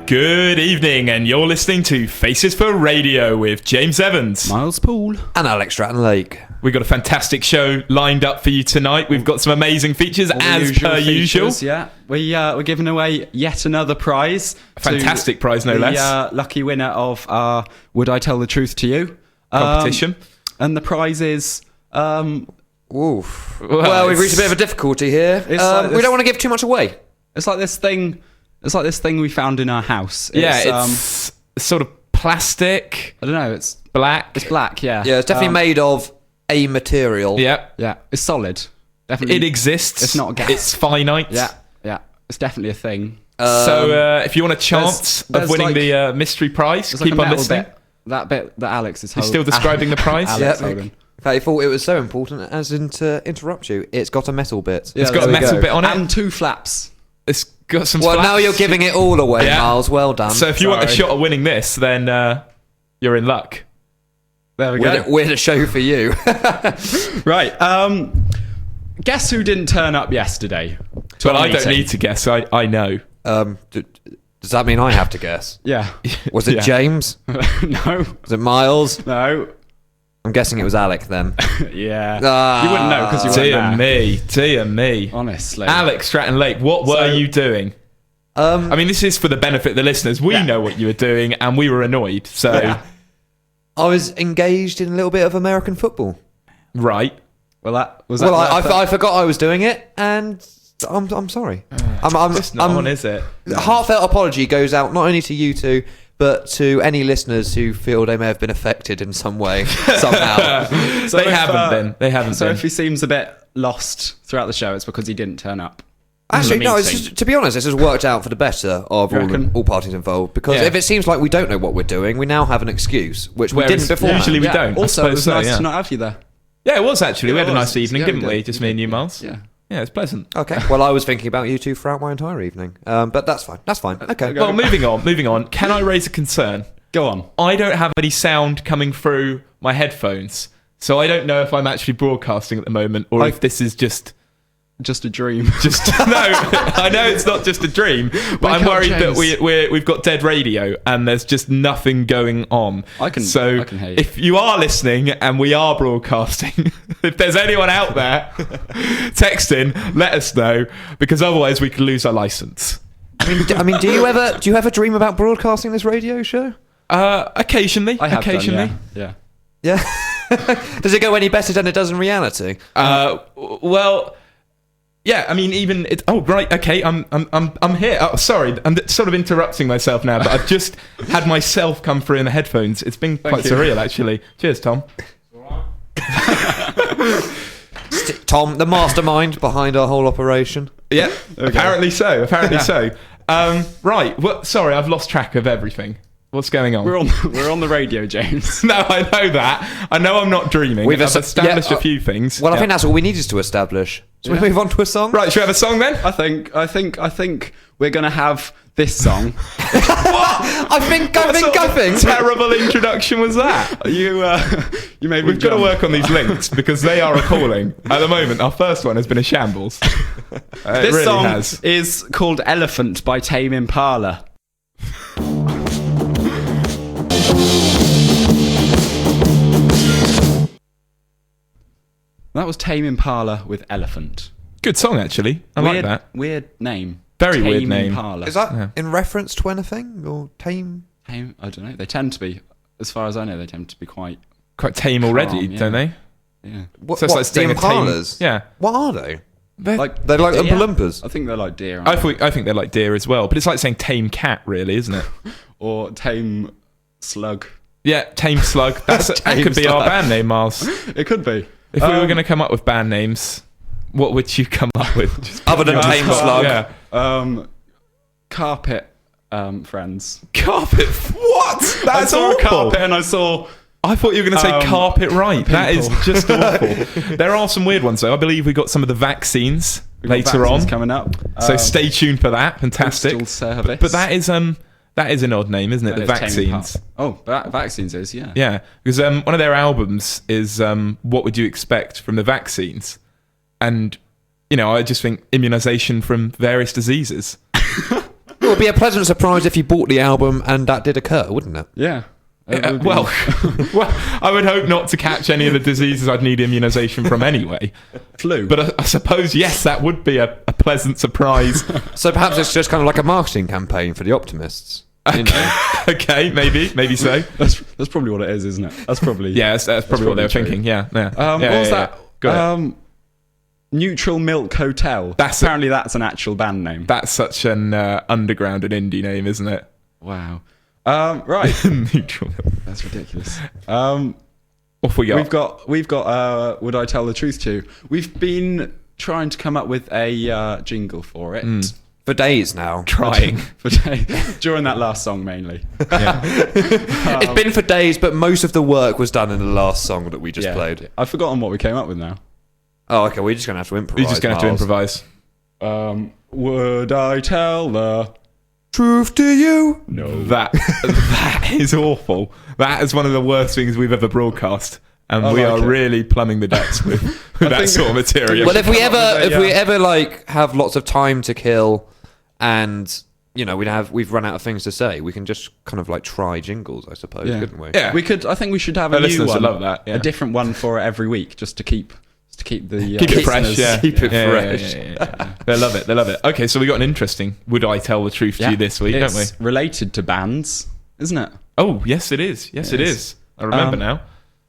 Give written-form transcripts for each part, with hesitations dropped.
Good evening, and you're listening to Faces for Radio with James Evans, Miles Poole, and Alex Stratton-Lake. We've got a fantastic show lined up for you tonight. We've got some amazing features, as per usual. Yeah, we're giving away yet another prize. A fantastic prize, no less. The lucky winner of our Would I Tell the Truth to You competition. And the prize is... Oof. Well, we've reached a bit of a difficulty here. We don't want to give too much away. It's like this thing we found in our house. It's sort of plastic. I don't know. It's black. It's black. Yeah. Yeah, it's definitely made of a material. Yeah. Yeah. It's solid. Definitely. It exists. It's not a gas. It's finite. Yeah. Yeah. It's definitely a thing. So if you want a chance of winning the mystery prize, keep on listening. That bit that Alex is holding. He's still describing the prize. Alex In fact, he thought it was so important as in to interrupt you. It's got a metal bit. It's got a metal bit on it. And two flaps. It's got some Well, flaps. now you're giving it all away, Miles. Well done. So if you want a shot at winning this, then you're in luck. There we go. We're the show for you. Right. Guess who didn't turn up yesterday? Well, I don't need to guess. I know. Does that mean I have to guess? Yeah. Was it James? No. Was it Miles? No. I'm guessing it was Alec then. Yeah. You wouldn't know because you weren't there. Dear me. Honestly. Alex Stratton-Lake, what were you doing? I mean, this is for the benefit of the listeners. We know what you were doing, and we were annoyed. So I was engaged in a little bit of American football. Right. Well, I forgot I was doing it, and I'm sorry. Just not on, is it? Heartfelt apology goes out not only to you two, but to any listeners who feel they may have been affected in some way, somehow. They haven't been. So if he seems a bit lost throughout the show, it's because he didn't turn up. Actually, no, to be honest, this has worked out for the better of all parties involved. Because if it seems like we don't know what we're doing, we now have an excuse, which we didn't before. Usually we don't. Also, it was nice to not have you there. Yeah, it was actually. We had a nice evening, didn't we? Just me and you, Miles. Yeah. Yeah, it's pleasant. Okay. Well, I was thinking about you two throughout my entire evening. But that's fine. That's fine. Okay. Well, moving on. Can I raise a concern? Go on. I don't have any sound coming through my headphones, so I don't know if I'm actually broadcasting at the moment or if this is just a dream. No, I know it's not just a dream, but I'm worried that we've got dead radio and there's just nothing going on. I can hear you. If you are listening and we are broadcasting, if there's anyone out there, text in, let us know, because otherwise we could lose our license. I mean, do you ever dream about broadcasting this radio show? Occasionally. I have Occasionally. Done, yeah. Does it go any better than it does in reality? Well. Yeah, I mean, even it. Oh, right, okay. I'm here. Oh, sorry, I'm sort of interrupting myself now, but I've just had myself come through in the headphones. It's been quite surreal, actually. Cheers, Tom. Tom, the mastermind behind our whole operation. Yeah, apparently so. Right. Well, sorry, I've lost track of everything. What's going on? We're on the radio, James. No, I know that. I know I'm not dreaming. I've established a few things. Well, I think that's all we needed to establish. So we move on to a song? Right, should we have a song then? I think we're gonna have this song. What? I think. Terrible introduction was that? You made me We've got to work on these links because they are appalling. At the moment, our first one has been a shambles. This really song is called Elephant by Tame Impala. That was Tame Impala with Elephant. Good song, actually. I like that. Weird name. Very Tame weird name. Impala. Is that in reference to anything? Or tame? Tame? I don't know. They tend to be, as far as I know, they tend to be quite tame already, don't they? Yeah. So it's like the Impalas? Yeah. What are they? They're like Oompa Loompas? I think they're like deer. I think they're like deer as well, but it's like saying tame cat, really, isn't it? Or tame slug. Yeah, tame slug. That could be our band name, Miles. It could be. If we were going to come up with band names, what would you come up with? Other than tame slug? Yeah. Carpet friends. Carpet? What? That's I saw awful. a carpet and I thought you were going to say carpet right. People. That is just awful. There are some weird ones, though. I believe we got some of the vaccines later on coming up. So stay tuned for that. Fantastic. Postal service. But that is an odd name, isn't it? The Vaccines. Oh, Vaccines is, yeah. Yeah, because one of their albums is What Would You Expect from the Vaccines? And, I just think immunisation from various diseases. Well, would be a pleasant surprise if you bought the album and that did occur, wouldn't it? Yeah. Well, I would hope not to catch any of the diseases I'd need immunisation from anyway. Flu. But I suppose, yes, that would be a pleasant surprise. So perhaps it's just kind of like a marketing campaign for the optimists. You know? Okay, maybe so. That's probably what it is, isn't it? That's probably that's probably what they were thinking. Yeah. What was that? Neutral Milk Hotel. Apparently that's an actual band name. That's such an underground and indie name, isn't it? Wow. Right. Neutral Milk. That's ridiculous. Off we go. We've got Would I Tell the Truth To? We've been trying to come up with a jingle for it. For days now. Trying. For days. During that last song, mainly. Yeah. It's been for days, but most of the work was done in the last song that we just played. I've forgotten what we came up with now. Oh, okay. We're just going to have to improvise. You're just going to have to improvise. Would I tell the truth to you? No. That is awful. That is one of the worst things we've ever broadcast. And we are really plumbing the depths with that sort of material. Well, if we ever like have lots of time to kill, and we've run out of things to say, we can just kind of like try jingles, I suppose, couldn't we? Yeah, we could. I think we should have a new one, love that, a different one for every week, just to keep the keep it fresh. Yeah, keep it fresh. Yeah. They love it. Okay, so we got an interesting "Would I Tell the Truth to You" this week, don't we? It's related to bands, isn't it? Oh, yes, it is. Yes, it is. I remember now.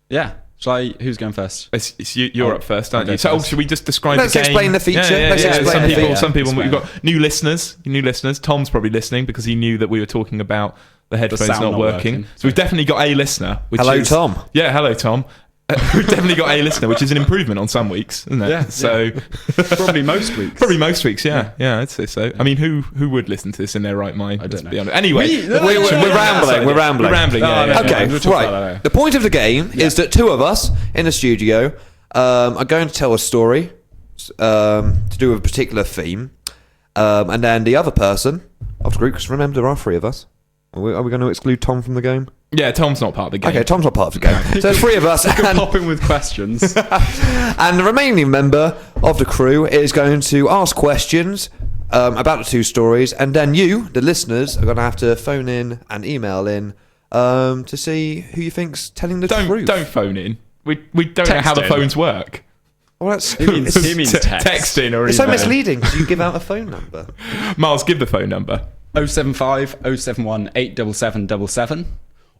Yeah. Who's going first? It's you. You're up first, aren't you? So, should we just describe Let's the game? Explain the feature. Some people. We've got new listeners. Tom's probably listening because he knew that we were talking about the headphones not working. So we've definitely got a listener. Hello, Tom. Yeah, hello, Tom. We've definitely got a listener, which is an improvement on some weeks, isn't it? Yeah. So probably most weeks. Yeah, I'd say so. I mean, who would listen to this in their right mind? I don't know. Be honest. Anyway, we're rambling. Yeah. Okay, right. The point of the game is that two of us in the studio are going to tell a story to do with a particular theme, and then the other person of the group, because remember there are three of us. Are we going to exclude Tom from the game? Yeah, Tom's not part of the game. Okay, Tom's not part of the game. So there's three of us. And pop in with questions. And the remaining member of the crew is going to ask questions about the two stories, and then you, the listeners, are going to have to phone in and email in to see who you think's telling the truth. Don't phone in. We don't know how the phones work. Well, he means text. Texting or it's so misleading because you give out a phone number. Miles, give the phone number. 075 071 87777,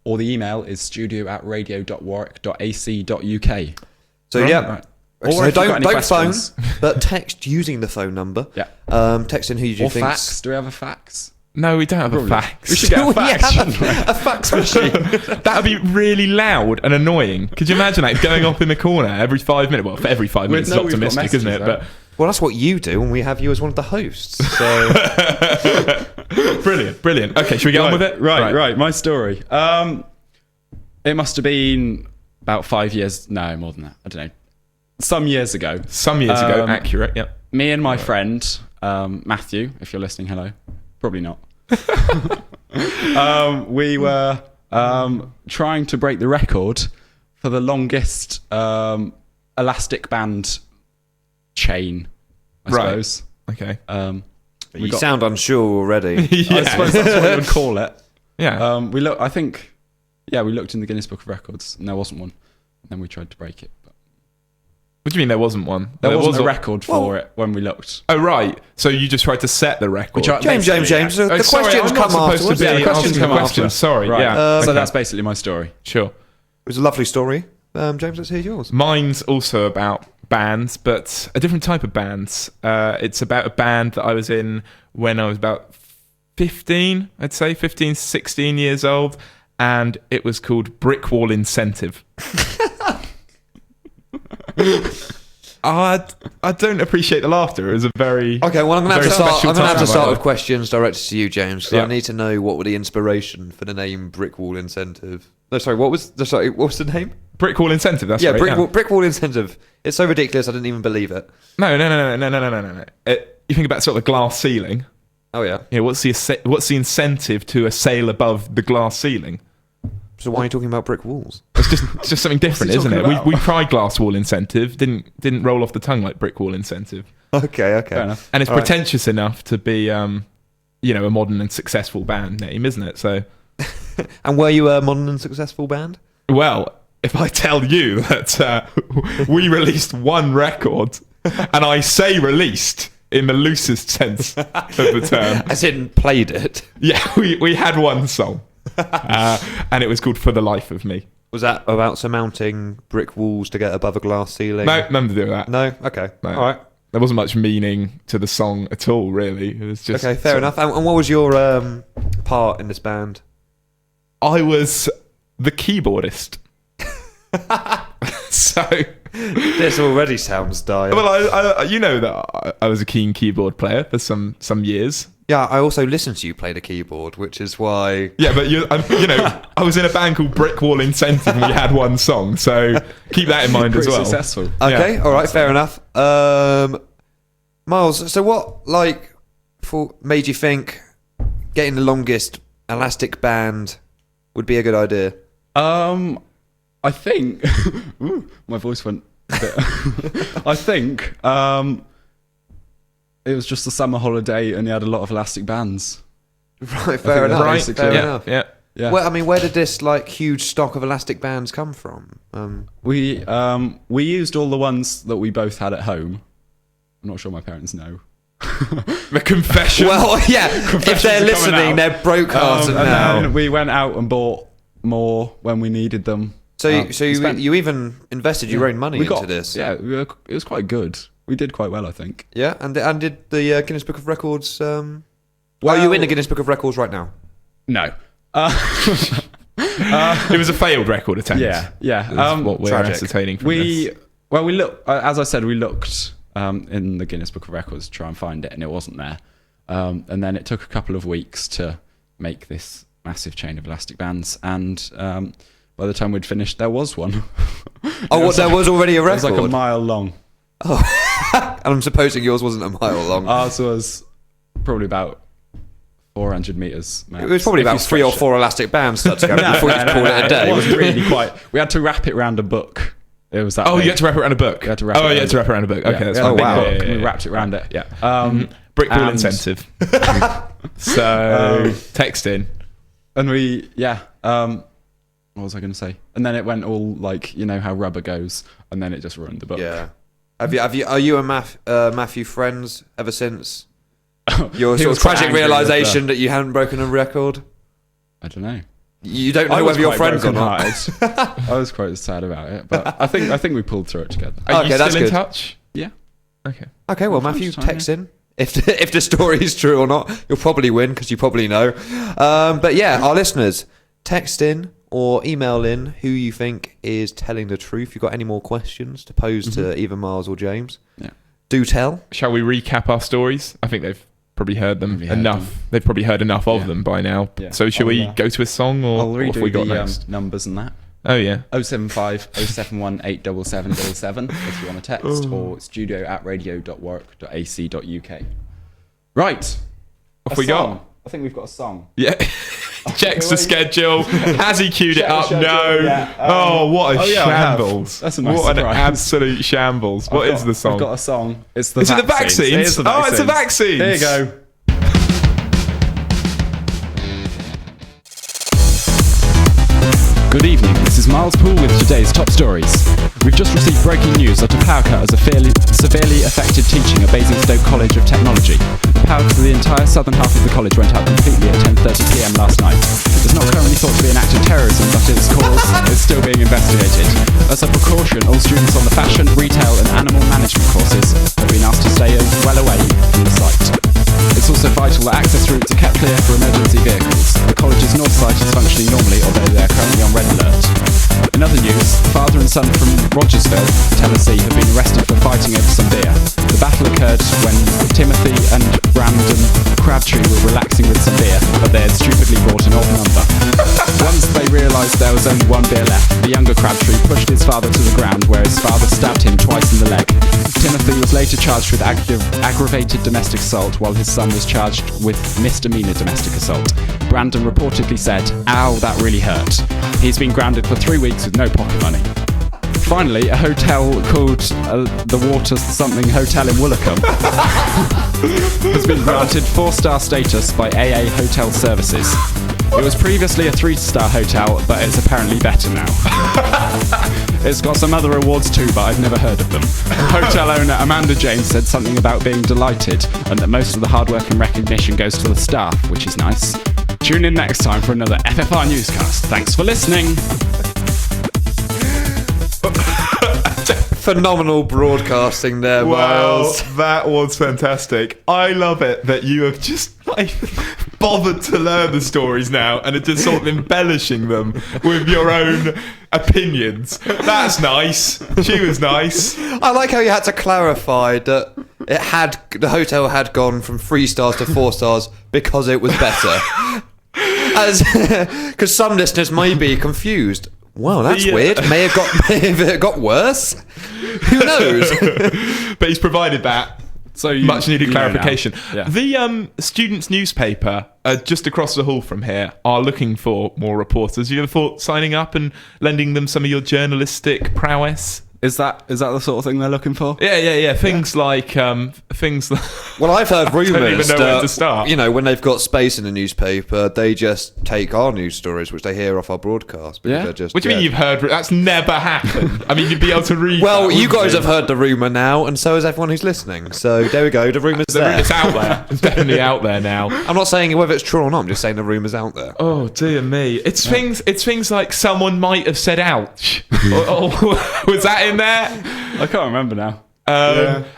or the email is studio@radio.warwick.ac.uk. So right. Or so don't phone, but text using the phone number. Yeah. Text in who you think. Or fax. Do we have a fax? No, we don't have a fax. We should get a fax. A fax machine. That would be really loud and annoying. Could you imagine that going off in the corner every 5 minutes? Well, for every 5 minutes, it's optimistic, isn't it? But well, that's what you do, and we have you as one of the hosts. So brilliant. Okay, should we get on with it? Right. My story. It must have been about 5 years. No, more than that. I don't know. Some years ago. Accurate. Yep. Me and my friend Matthew, if you're listening, hello. Probably not. We were trying to break the record for the longest elastic band chain, I suppose. Okay. You sound unsure already. I suppose that's what we would call it. Yeah. We looked in the Guinness Book of Records and there wasn't one. And then we tried to break it. But what do you mean there wasn't one? There wasn't a record for it when we looked. Oh, right. So you just tried to set the record. James. The questions come afterwards. The questions come after. Sorry. Right. Yeah. So that's basically my story. Sure. It was a lovely story. James, let's hear yours. Mine's also about bands, but a different type of bands. It's about a band that I was in when I was about 15, I'd say 15, 16 years old, and it was called Brick Wall Incentive. I don't appreciate the laughter. It was a very okay. Well, I'm going to have to start with questions directed to you, James, because yeah. I need to know what were the inspiration for the name Brick Wall Incentive. No, sorry. What was the name? Brick Wall Incentive. That's right. Brick Wall Incentive. It's so ridiculous. I didn't even believe it. No. You think about sort of the glass ceiling. Oh yeah. Yeah. What's the incentive to a sail above the glass ceiling? So why are you talking about brick walls? It's just something different, isn't it? We tried glass wall incentive, didn't roll off the tongue like brick wall incentive. Okay. Fair enough. And it's pretentious enough to be a modern and successful band name, isn't it? So, And were you a modern and successful band? well, if I tell you that we released one record, and I say released in the loosest sense of the term, As in played it. yeah, we had one song, and it was called "For the Life of Me." Was that about surmounting brick walls to get above a glass ceiling? No, nothing to do with that. No? Okay. No. All right. There wasn't much meaning to the song at all, really. It was just Okay, fair enough. And what was your part in this band? I was the keyboardist. So, This already sounds dire. well, I you know that I was a keen keyboard player for some years. Yeah, I also listened to you play the keyboard, which is why... Yeah, but I was in a band called Brickwall Incentive, and we had one song. So keep that in mind as Pretty well. successful. Okay, Yeah. all right, fair enough. Miles, so what made you think getting the longest elastic band would be a good idea? I think ooh, my voice went a bit. I think it was just a summer holiday and he had a lot of elastic bands. Right, fair enough. Right, Fair yeah, enough. yeah. Yeah. Well, I mean, where did this huge stock of elastic bands come from? We used all the ones that we both had at home. I'm not sure my parents know. The confession. Well, yeah, if Confessions they're are coming listening, out. they're broadcasting now. And then we went out and bought more when we needed them. So we spent- you even invested your own money into this? Yeah, it was quite good. We did quite well, I think. Yeah, and did the Guinness Book of Records... are you in the Guinness Book of Records right now? No. It was a failed record attempt. Yeah. That's what we're tragic. ascertaining from this. We looked, as I said, we looked in the Guinness Book of Records to try and find it, and it wasn't there. And then it took a couple of weeks to make this massive chain of elastic bands, and by the time we'd finished, there was one. There was already a It record? was like a mile long. And I'm supposing yours wasn't a mile long. Ours was probably about 400 meters. Max. It was probably If you about 3 or stretch 4 elastic bands stuck together it. before you could call it a day. It wasn't really quite. We had to wrap it around a book. It was that. Oh, big. you had to wrap it around a book. You had to wrap it you around had to wrap it around a book. Okay, Yeah, that's we had fine. a big wow. book, and Yeah. we wrapped it around it. Yeah. Brickwall and- incentive. So text in. And we, what was I going to say? And then it went all like, you know how rubber goes, and then it just ruined the book. Yeah. Are you and Matthew friends ever since your He sort was of quite tragic angry with realization that you hadn't broken a record? I don't know. You don't I know was whether you're quite friends or not. broken-hearted. I was quite sad about it, but I think we pulled through it together. Are Okay, you that's still in good. touch? Yeah. Okay. Okay, well, From Matthew, time to time, text in. If the story is true or not, you'll probably win because you probably know. But yeah, our listeners, text in or email in who you think is telling the truth. If you've got any more questions to pose to either Miles or James, Yeah. do tell. Shall we recap our stories? I think they've probably heard them Probably heard enough. them. They've probably heard enough of Yeah. them by now. Yeah. So shall we go to a song or I'll what have redo we got the next? numbers and that. Oh yeah. 075 071 87777 if you want to text, or studio@radio.work.ac.uk. Right. Off we go. I think we've got a song. Yeah. Checks the wait. schedule. Has he queued it Check the up? schedule, No. yeah. Oh, what a Oh, yeah, I have. shambles. That's a nice what surprise. an absolute shambles. What is the I've song? got a song. It's the Is it the vaccines. vaccines? It is the Oh, it's the vaccines. vaccines. There you go. Good evening, this is Miles Poole with today's top stories. We've just received breaking news that a power cut has severely affected teaching at Basingstoke College of Technology. The power to the entire southern half of the college went out completely at 10:30pm last night. It's not currently thought to be an act of terrorism, but its cause is still being investigated. As a precaution, all students on the fashion, retail and animal management courses have been asked to stay well away from the site. It's also vital that access routes are kept clear for emergency vehicles. The college's north side is functioning normally, although they are currently on red alert. In other news, father and son from Rogersville, Tennessee, have been arrested for fighting over some beer. The battle occurred when Timothy and Brandon Crabtree were relaxing with some beer, but they had stupidly bought an odd number. Once they realised there was only one beer left, the younger Crabtree pushed his father to the ground, where his father stabbed him twice in the leg. Timothy was later charged with aggravated domestic assault, while his son was charged with misdemeanor domestic assault. Brandon reportedly said, "Ow, that really hurt." He's been grounded for 3 weeks with no pocket money. Finally, a hotel called the Water Something Hotel in Woolacombe has been granted 4-star status by AA Hotel Services. It was previously a 3-star hotel, but it's apparently better now. It's got some other awards too, but I've never heard of them. Hotel owner Amanda James said something about being delighted and that most of the hard work and recognition goes to the staff, which is nice. Tune in next time for another FFR newscast. Thanks for listening. Phenomenal broadcasting there, Well, Miles. that was fantastic. I love it that you have just bothered to learn the stories now and are just sort of embellishing them with your own opinions. That's nice. She was nice. I like how you had to clarify that the hotel had gone from 3 stars to 4 stars because it was better. Because some listeners may be confused. Wow, that's weird. May have got worse. Who knows? But he's provided that. So Much needed clarification. Yeah. The students' newspaper, just across the hall from here, are looking for more reporters. You ever thought signing up and lending them some of your journalistic prowess? Is that the sort of thing they're looking for? Yeah. Things like Well, I've heard rumours don't even know where to start. that, when they've got space in the newspaper, they just take our news stories, which they hear off our broadcast. Because Yeah? they're just, What do you mean you've heard? That's never happened. I mean, you'd be able to read. Well, that, you wouldn't guys have heard the rumour now, and so has everyone who's listening. So there we go, the rumour's there. It's out there. It's definitely out there now. I'm not saying whether it's true or not, I'm just saying the rumour's out there. Oh dear me! It's things like someone might have said "ouch." or was that in there? I can't remember now.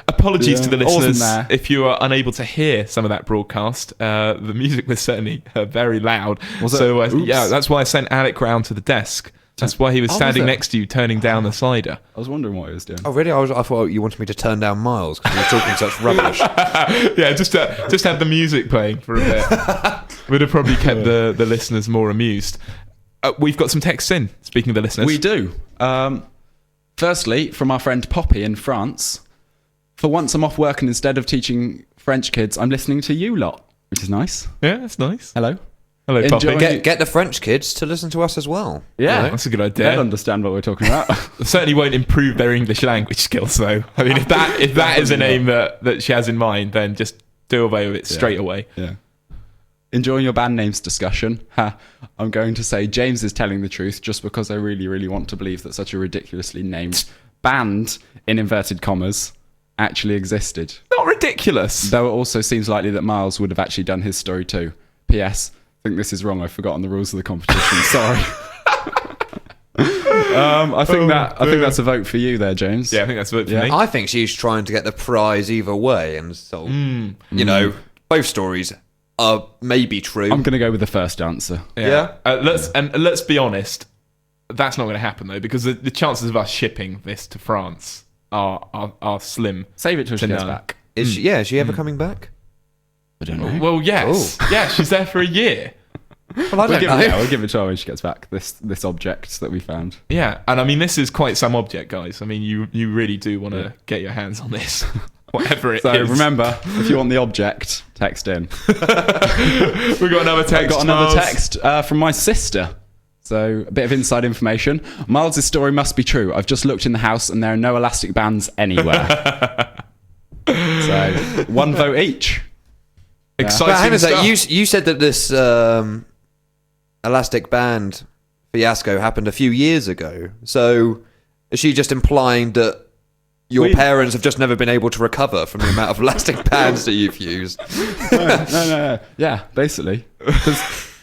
Apologies to the All's in listeners there. if you are unable to hear some of that broadcast. The music was certainly very loud. Was it? So Oops. yeah, that's why I sent Alec round to the desk. That's why he was Oh, was standing it? next to you, turning down the cider. I was wondering what he was doing. Oh, really? I thought you wanted me to turn down Miles because you were talking such rubbish. Yeah, just had the music playing for a bit. Would have probably kept the listeners more amused. We've got some texts in. Speaking of the listeners, We do. Firstly, from our friend Poppy in France. For once I'm off work and instead of teaching French kids, I'm listening to you lot, which is nice. Yeah, that's nice. Hello. Hello, Enjoy- Poppy. Get the French kids to listen to us as well. Yeah. That's a good They'll idea. understand what we're talking about. Certainly won't improve their English language skills, though. I mean, if that is an aim that she has in mind, then just do away with it straight away. Yeah. Enjoying your band names discussion. I'm going to say James is telling the truth just because I really, really want to believe that such a ridiculously named band, in inverted commas, actually existed. Not ridiculous. Though it also seems likely that Miles would have actually done his story too. P.S. I think this is wrong. I've forgotten the rules of the competition. Sorry. I think that's a vote for you there, James. Yeah, I think that's a vote for Yeah. me. I think she's trying to get the prize either way, and so both stories are maybe true. I'm going to go with the first answer. Yeah. Let's be honest. That's not going to happen though, because the chances of us shipping this to France are slim. Save it till she To gets none. back. Is she ever coming back? I don't know. Well, yes, yeah, she's there for a year. Well, I We'll don't know. we'll give it to her when she gets back. This object that we found. Yeah, and I mean, this is quite some object, guys. I mean, you really do want to get your hands on this, whatever it is. So remember, if you want the object, text in. We got another text. I got another Miles. text from my sister. So a bit of inside information. Miles' story must be true. I've just looked in the house and there are no elastic bands anywhere. So 1 vote each. Exciting But hang on a stuff. sec, you said that this elastic band fiasco happened a few years ago. So is she just implying that your parents have just never been able to recover from the amount of elastic bands that you've used? No. Yeah, basically.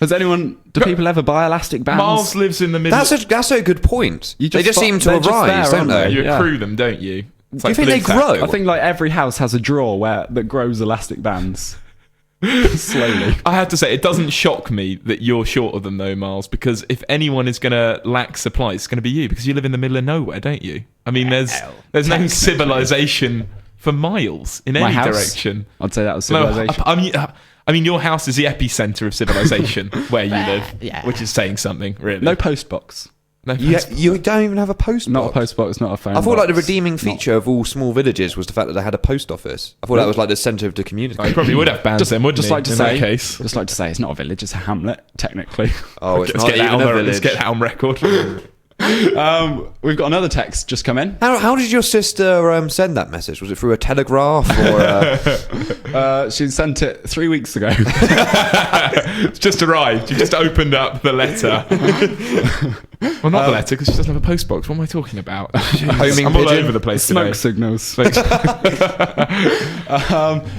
Do people ever buy elastic bands? Miles lives in the middle. That's a good point. You They just seem to they're just arise, there, don't aren't they? You Yeah. accrue them, don't you? It's Do you think they blue tack. grow? I think like every house has a drawer that grows elastic bands. Slowly. I have to say, it doesn't shock me that you're short of them, though, Miles, because if anyone is going to lack supplies, it's going to be you, because you live in the middle of nowhere, don't you? I mean, there's no civilization for miles in My any house? direction. I'd say that was No, civilization. I mean, your house is the epicenter of civilization where you live, which is saying something, really. No post box. No, You don't even have a post Not a box. post box, not a phone I thought like the box. redeeming feature of all small villages was the fact that they had a post office. I thought that was like the centre of the community. I probably would have bands then, wouldn't Just he, like to in say, that case? just like to say, it's not a village, it's a hamlet, technically. Oh, it's Let's not get that even on a village. Let's get that on record. We've got another text just come in. How did your sister send that message? Was it through a telegraph or? She sent it 3 weeks ago. It's just arrived. You just opened up the letter. Well, not the letter, because she doesn't have a postbox. What am I talking about? Homing I'm all pigeon? over the place Smoke today. signals.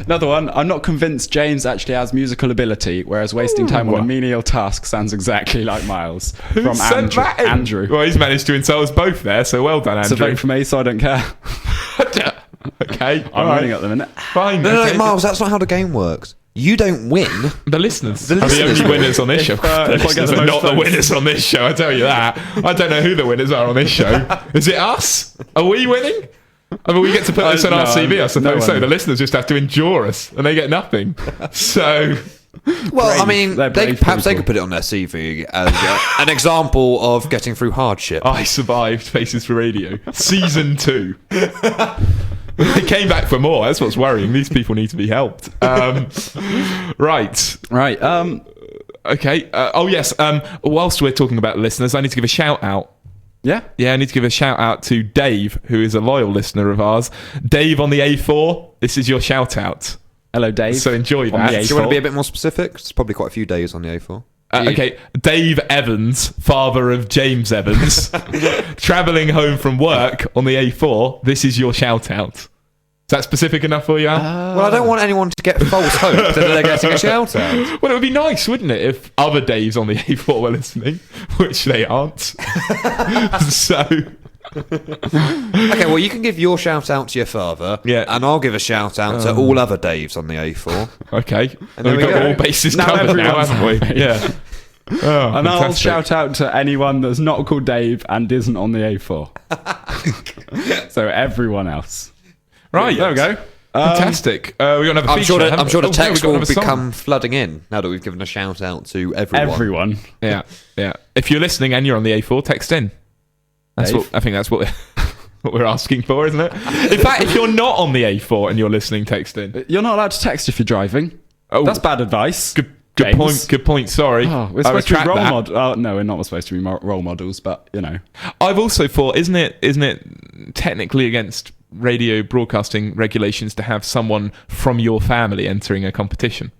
Another one. I'm not convinced James actually has musical ability, whereas wasting time on a menial task sounds exactly like Miles. Who From sent that in? Andrew. Well, he's managed to insult us both there, so well done, It's a Andrew. vote for me, so I don't care. Okay, I'm winning at the minute. fine. No, okay. Miles, that's not how the game works. You don't win. The listeners The are the listeners only win. winners on this show. if I The get listeners the are most not the votes. winners on this show, I tell you that. I don't know who the winners are on this show. Is it us? Are we winning? I mean, we get to put this on our no, CV, I suppose. no So one. the listeners just have to endure us, and they get nothing. So, Well, Brave. I mean, They're brave perhaps they people. could put it on their CV as an example of getting through hardship. I survived Faces for Radio, season 2. They came back for more. That's what's worrying. These people need to be helped. Right. Right. Okay. Yes. Whilst we're talking about listeners, I need to give a shout out. Yeah. Yeah, I need to give a shout out to Dave, who is a loyal listener of ours. Dave on the A4, this is your shout out. Hello, Dave. So enjoy On that. the Do you want to A4. be a bit more specific? It's probably quite a few days on the A4. Okay, Dave Evans, father of James Evans, travelling home from work on the A4. This is your shout out. Is that specific enough for you, Al? Well, I don't want anyone to get false hope that they're getting a shout out. Well, it would be nice, wouldn't it, if other Daves on the A4 were listening, which they aren't. So, Okay, well, you can give your shout out to your father, Yeah. and I'll give a shout out to all other Daves on the A4. okay, And there we've we got go. all bases Now covered now, everyone's haven't we? Yeah. Oh, And I'll fantastic. shout out to anyone that's not called Dave and isn't on the A4. So everyone else. Right, There we go. Fantastic. We're gonna have a I'm feature. sure the haven't we? text we've got will another song. become flooding in now that we've given a shout out to everyone. Everyone. Yeah, yeah. If you're listening and you're on the A4, text in. That's Dave. what I think. That's what what we're asking for, isn't it? In fact, if you're not on the A4 and you're listening, text in. You're not allowed to text if you're driving. Oh, That's bad advice. Good James. point. Good point. Sorry, Oh, we're I supposed to be retract role that. models. Oh, no, we're not supposed to be role models, but, you know. I've also thought, isn't it technically against radio broadcasting regulations to have someone from your family entering a competition?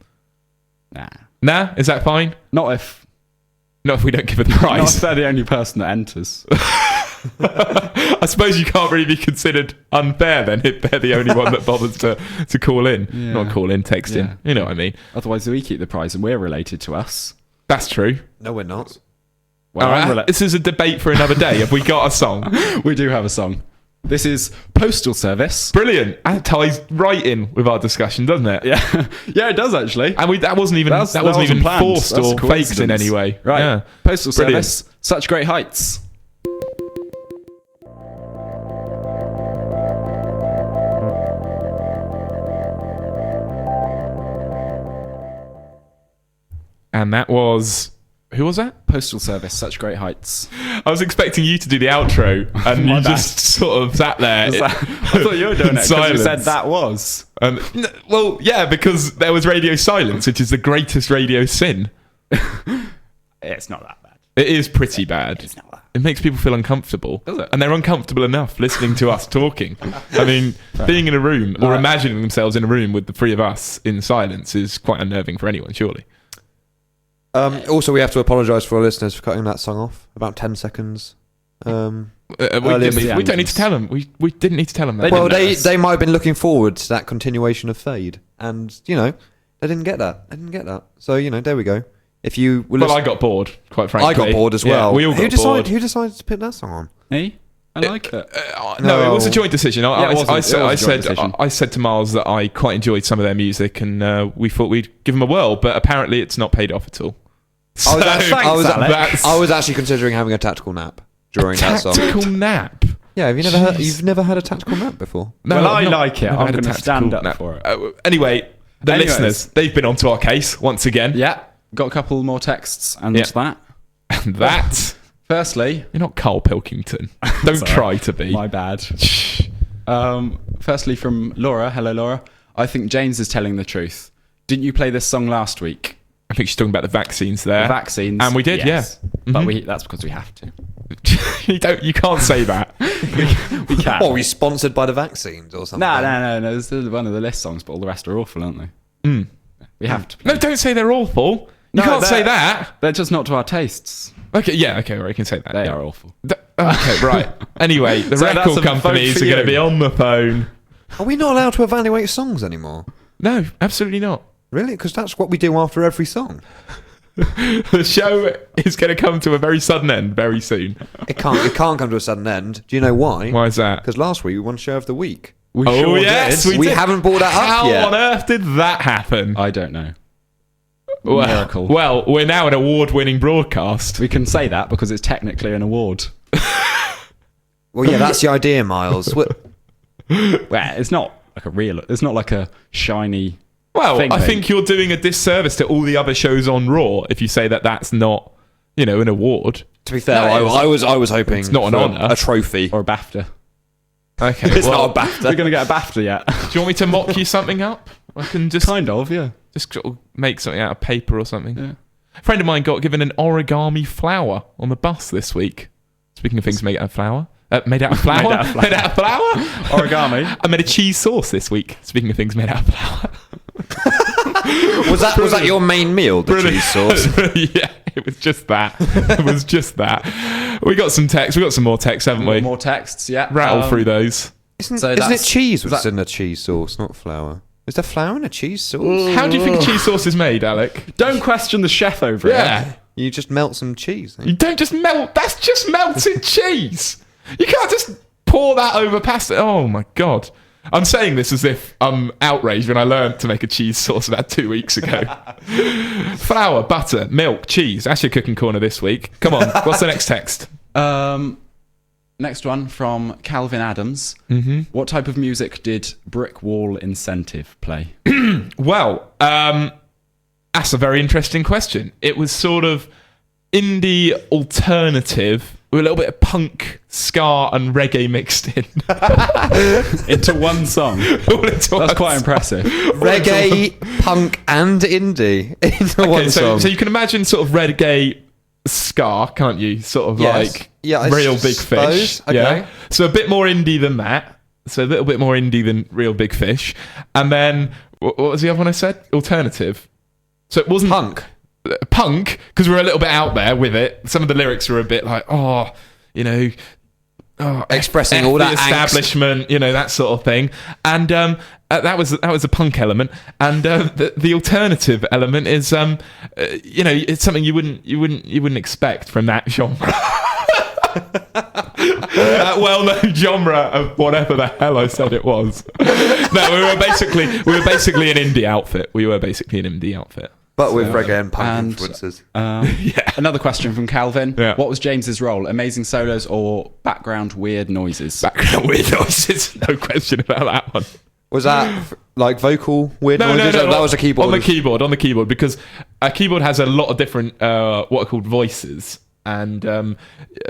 Nah, is that fine? Not if Not if we don't give a not if prize. they're the only person that enters. I suppose you can't really be considered unfair then if they're the only one that bothers to call in. Yeah. Not call in, text Yeah. in. You know what I mean? Otherwise, we keep the prize and we're related to us. That's true. No, we're not. Well, All I'm right, this is a debate for another day. Have we got a song? we do have a song. This is Postal Service. Brilliant. That ties right in with our discussion, doesn't it? Yeah, yeah, it does actually. And that wasn't even That wasn't wasn't even planned. forced That's or a faked in coincidence. any way. Right. Yeah. Postal Brilliant. Service, Such Great Heights. And that was... Who was that? Postal Service, Such Great Heights. I was expecting you to do the outro, and My you bad. just sort of sat there. I thought you were doing it because you silence. said that was. Well, yeah, because there was radio silence, which is the greatest radio sin. It's not that bad. It is pretty bad. It's not that. It makes people feel uncomfortable. Does it? And they're uncomfortable enough listening to us talking. I mean, being in a room or Right. imagining themselves in a room with the three of us in silence is quite unnerving for anyone, surely. Also, we have to apologise for our listeners for cutting that song off about 10 seconds. We Earlier don't need to tell them. We didn't need to tell them that. They Well, didn't they notice. they might have been looking forward to that continuation of Fade, and you know they didn't get that. So you know, there we go. If you were Well, I listening- got bored, quite frankly. I got bored as well. Yeah, we all got bored. Who decided to put that song on? Me? I like it. No, it was a joint decision. Yeah, it was a joint decision. I said to Miles that I quite enjoyed some of their music, and we thought we'd give them a whirl, but apparently it's not paid off at all. I was, actually, thanks, Alex. that's I was actually considering having a tactical nap during that song. tactical nap. Yeah, have you never heard? You've never had a tactical nap before? No, Well, I I've like it. never I'm had a gonna tactical stand up nap. for it. Anyway, the Anyways. listeners, they've been onto our case once again. Yeah, got a couple more texts and Yeah. that. And that... Firstly, You're not Carl Pilkington. Don't Sorry. try to be. my bad. Firstly from Laura. Hello, Laura. I think James is telling the truth. Didn't you play this song last week? think she's talking about the vaccines there. The vaccines. And we did, yes. yeah. But that's because we have to. You can't say that. We can. What, are we sponsored by the vaccines or something? No. This is one of the list songs, but all the rest are awful, aren't they? We have to. No, don't say they're awful. You can't say that. They're just not to our tastes. Okay, right, you can say that. They are awful. Okay, right. Anyway, the So that's record a vote companies for are going to you. be on the phone. Are we not allowed to evaluate songs anymore? No, absolutely not. Really? Because that's what we do after every song. The show is going to come to a very sudden end very soon. It can't come to a sudden end. Do you know why? Why is that? Because last week we won Show of the Week. We yes, did. We did. haven't brought that up yet. How on earth did that happen? I don't know. Miracle. Well, we're now an award-winning broadcast. We can say that because it's technically an award. Well, yeah, that's the idea, Miles. Well, it's not like a real. It's not like a shiny. Well, thing. I think you're doing a disservice to all the other shows on Raw if you say that that's not, an award. To be fair, No, I was hoping it's not an for honour. a trophy. Or a BAFTA. Okay, It's well, not a BAFTA. We're going to get a BAFTA yet. do you want me to mock you something up? I can just Kind of, yeah. just sort of make something out of paper or something. Yeah. A friend of mine got given an origami flower on the bus this week. Speaking of things made out of flour. Made out of flour? Made out of flour. Made out of flour? Origami. I made a cheese sauce this week. Speaking of things made out of flour. Was that your main meal, the cheese sauce? Yeah, it was just that. It was just that. We got some text. We got some more text, haven't we? More texts, yeah. Rattle through those. Isn't So it that's- cheese was that's that- in a cheese sauce, not flour? Is there flour in a cheese sauce? How do you think cheese sauce is made, Alec? Don't question the chef over Yeah. You just melt some cheese. You don't just melt. That's just melted cheese. You can't just pour that over pasta. Oh my god. I'm saying this as if I'm outraged when I learned to make a cheese sauce about 2 weeks ago. Flour, butter, milk, cheese. That's your cooking corner this week. Come on, what's the next text? it. Next one from Calvin Adams. Mm-hmm. What type of music did Brick Wall Incentive play? Well, that's a very interesting question. It was sort of indie alternative with a little bit of punk, ska, and reggae mixed in. Into one song. That's quite impressive. Reggae, punk, and indie into one song. So you can imagine sort of reggae ska, can't you? Sort of Yes. like Yeah, I Real Big suppose. Fish. Okay. Yeah. So a bit more indie than that. So a little bit more indie than Real Big Fish. And then, what was the other one I said? Alternative. So it wasn't punk, because we're a little bit out there with it. Some of the lyrics were a bit like, Expressing F all the that establishment, that sort of thing. And that was a punk element, and the alternative element is it's something you wouldn't expect from that genre. That well-known genre of whatever the hell I said it was. No, we were basically an indie outfit. But with reggae and punk and, influences. Another question from Calvin. Yeah. What was James's role? Amazing solos or background weird noises? Background weird noises. No question about that one. Was that like vocal weird noises? No. That was a keyboard. On the keyboard, because a keyboard has a lot of different what are called voices, and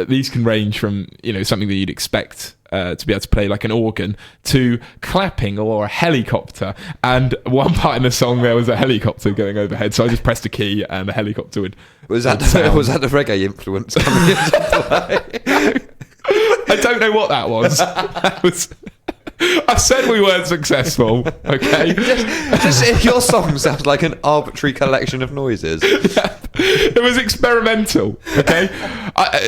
these can range from something that you'd expect to be able to play like an organ to clapping or a helicopter. And one part in the song there was a helicopter going overhead, so I just pressed a key and the helicopter would. Was that the reggae influence coming into play? I don't know what that was. I said we weren't successful, okay? Just your song sounds like an arbitrary collection of noises. It was experimental, okay?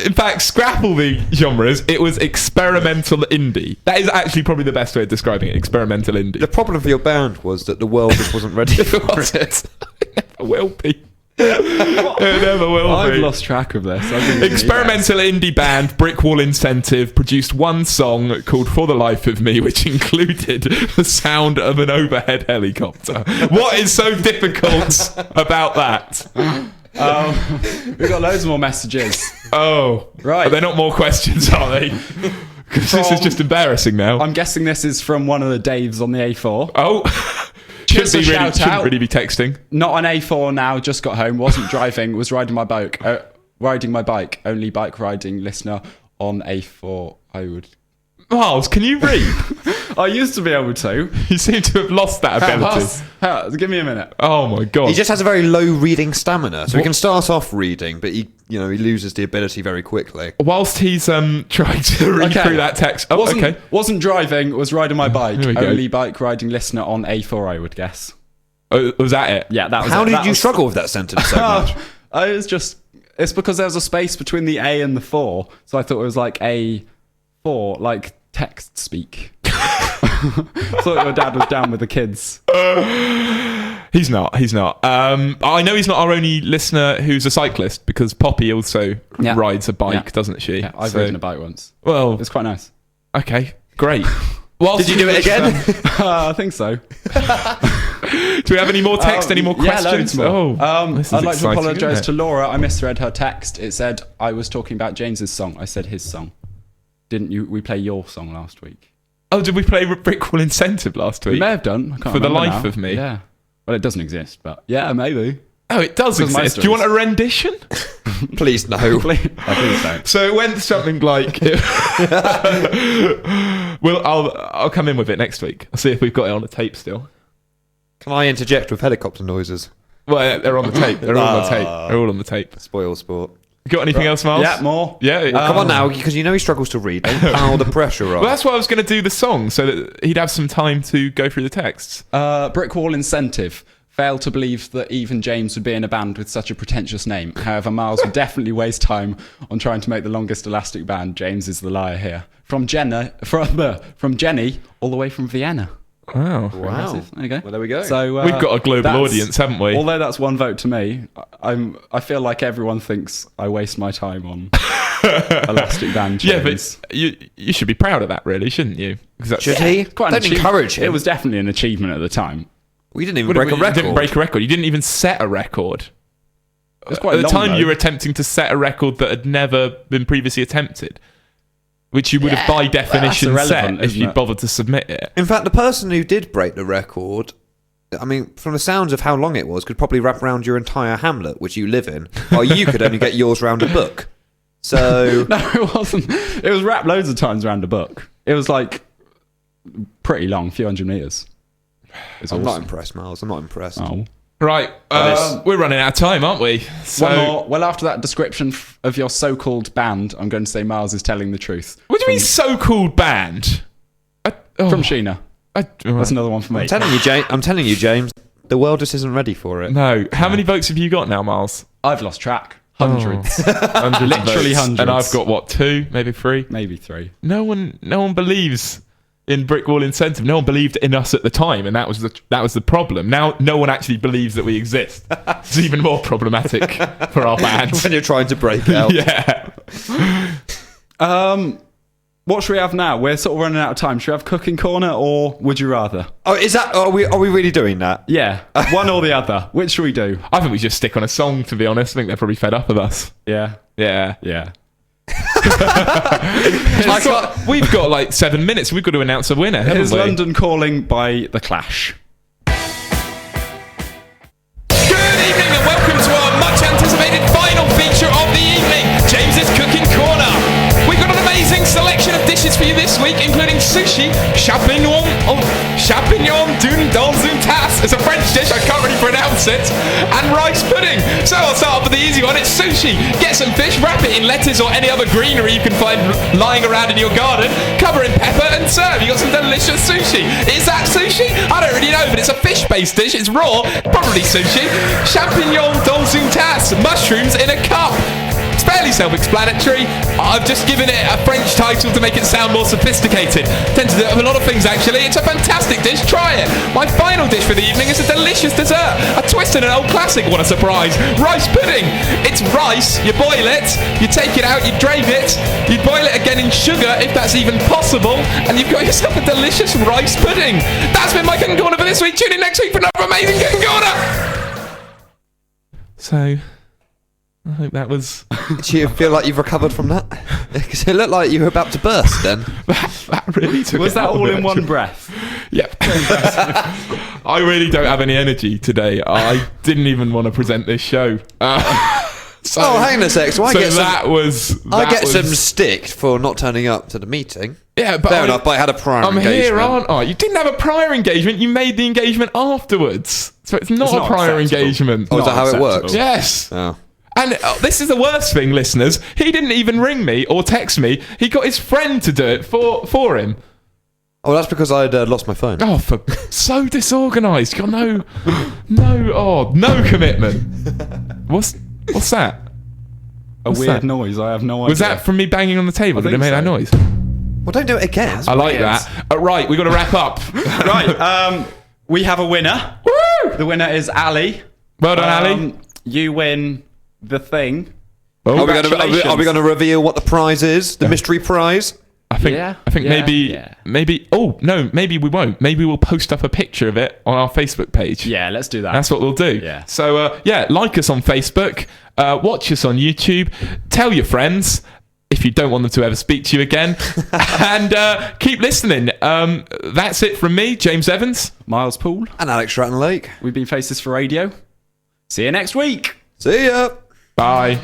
In fact, scrapple the genres, it was experimental indie. That is actually probably the best way of describing it, experimental indie. The problem for your band was that the world just wasn't ready for it. It never will be. It never will be. I've lost track of this. Experimental indie band Brick Wall Incentive produced one song called For the Life of Me, which included the sound of an overhead helicopter. What is so difficult about that? We've got loads more messages. Oh, Right. Are there not more questions, are they? Because this is just embarrassing now. I'm guessing this is from one of the Daves on the A4. Oh, Just a shout shouldn't out. really be texting. Not on A4 now, just got home, wasn't driving, was riding my bike. Only bike riding listener on A4, I would... Miles, can you read? I used to be able to. You seem to have lost that ability. Give me a minute. Oh my god. He just has a very low reading stamina, so he can start off reading, but he loses the ability very quickly. Whilst he's trying to read through that text. Oh, Wasn't driving, was riding my bike. Here we go. Only bike riding listener on A4, I would guess. Oh, was that it? Yeah, that was How it. did That you was- struggle with that sentence so much? It's because there was a space between the A and the 4, so I thought it was like A4, like text speak. Thought your dad was down with the kids. He's not. I know he's not our only listener who's a cyclist, because Poppy also rides a bike, doesn't she? Yeah, I've ridden a bike once. Well, It's quite nice. okay, great. Did you do it again? I think so. Do we have any more text? Any more questions? Yeah, loads more. Oh, this is I'd like to exciting, apologise isn't to it? Laura. I misread her text. It said I was talking about James's song. I said his song. Didn't you? We play your song last week. Oh, did we play Brickwall Incentive last week? We may have done. I can't For the remember life now. of me. Yeah. Well, it doesn't exist, but yeah, maybe. Oh, it does Because my exist. Do you want a rendition? Please no. Please don't. So it went something like, well, I'll come in with it next week. I'll see if we've got it on the tape still. Can I interject with helicopter noises? Well, they're on the tape. They're all on the tape. They're all on the tape. Spoil sport. Got anything else, Miles? Yeah, more. Yeah. Come on now, because you know he struggles to read. Don't pile the pressure on. Well, that's why I was going to do the song, so that he'd have some time to go through the texts. Brickwall Incentive. Fail to believe that even James would be in a band with such a pretentious name. However, Miles would definitely waste time on trying to make the longest elastic band. James is the liar here. From Jenny, all the way from Vienna. Wow. Impressive. There you go. Well, there we go. So We've got a global audience, haven't we? Although that's one vote to me, I feel like everyone thinks I waste my time on elastic band. Yeah, James. but you should be proud of that, really, shouldn't you? Should he? Quite an Don't achievement. encourage him. It was definitely an achievement at the time. We didn't even break a You record. didn't break a record. You didn't even set a record. It was quite At the long, time, though. you were attempting to set a record that had never been previously attempted, which you would have by definition that's set irrelevant, if isn't you it? bothered to submit it. In fact, the person who did break the record, I mean, from the sounds of how long it was, could probably wrap around your entire hamlet, which you live in, while you could only get yours round a book. So... No, it wasn't. It was wrapped loads of times around a book. It was like pretty long, a few hundred meters. It's I'm not awesome. impressed, Miles. I'm not impressed. Oh. Right, we're running out of time, aren't we? So, One more. Well, after that description of your so-called band, I'm going to say Miles is telling the truth. what do you mean, so-called band? From Sheena. That's another one for me. I'm telling you, James, the world just isn't ready for it. No. How many votes have you got now, Miles? I've lost track. Hundreds. Hundreds of Literally votes. hundreds. And I've got, what, 2, maybe 3? Maybe 3. No one believes in Brickwall Incentive. No one believed in us at the time, and that was the problem. Now no one actually believes that we exist. It's even more problematic for our band. When you're trying to break out. Yeah. What should we have now? We're sort of running out of time. Should we have Cooking Corner or Would You Rather? Oh, is that? Are we really doing that? Yeah, one or the other. Which should we do? I think we just stick on a song, to be honest. I think they're probably fed up with us. Yeah. Yeah. Yeah. We've got like 7 minutes. We've got to announce a winner, haven't Here's we? London Calling by The Clash. Good evening and welcome to our much anticipated final feature of the evening, James's Cooking Corner. We've got an amazing selection of dishes for you this week, including sushi, champignon d'une dans une tasse. It's a French dish, I can't really pronounce it, and rice pudding. So I'll start off with the easy one. It's sushi. Get some fish, wrap it in lettuce or any other greenery you can find lying around in your garden, cover in pepper and serve. You got some delicious sushi. Is that sushi? I don't really know, but it's a fish-based dish. It's raw, probably sushi. Champignon dans une tasse. Mushrooms in a cup. It's fairly self-explanatory. I've just given it a French title to make it sound more sophisticated. Tend to do a lot of things, actually. It's a fantastic dish. Try it. My final dish for the evening is a delicious dessert. A twist in an old classic. What a surprise. Rice pudding. It's rice. You boil it. You take it out. You drain it. You boil it again in sugar, if that's even possible. And you've got yourself a delicious rice pudding. That's been my Cooking Corner for this week. Tune in next week for another amazing Cooking Corner. So... I hope that was... Do you feel like you've recovered from that? Because it looked like you were about to burst then. that really took Was it that out of all me, in one actually. breath? Yep. I really don't have any energy today. I didn't even want to present this show. So, Oh, hang on a sec. So I get some some stick stick for not turning up to the meeting. Yeah, but Fair enough, but I had a prior I'm engagement. here, aren't I? You didn't have a prior engagement. You made the engagement afterwards. So it's not a prior acceptable. engagement. Oh, is that how it acceptable. works? Yes. Oh. And this is the worst thing, listeners. He didn't even ring me or text me. He got his friend to do it for him. Oh, that's because I'd lost my phone. Oh, so disorganised. You got no commitment. What's that? A What's weird that? noise. I have no idea. Was that from me banging on the table? Did it think make that so. noise? Well, don't do it again. I like weird. that. Right, we've got to wrap up. Right. We have a winner. Woo! The winner is Ali. Well done, Ali. You win the thing. Oh, Are we going Congratulations. to reveal what the prize is? The mystery prize? I think Yeah. maybe. Oh no, maybe we won't. Maybe we'll post up a picture of it on our Facebook page. Yeah, let's do that. That's what we'll do. Yeah. So like us on Facebook, watch us on YouTube, tell your friends if you don't want them to ever speak to you again, and keep listening. That's it from me, James Evans. Miles Poole. And Alex Stratton-Lake. We've been Faces for Radio. See you next week. See ya. Bye.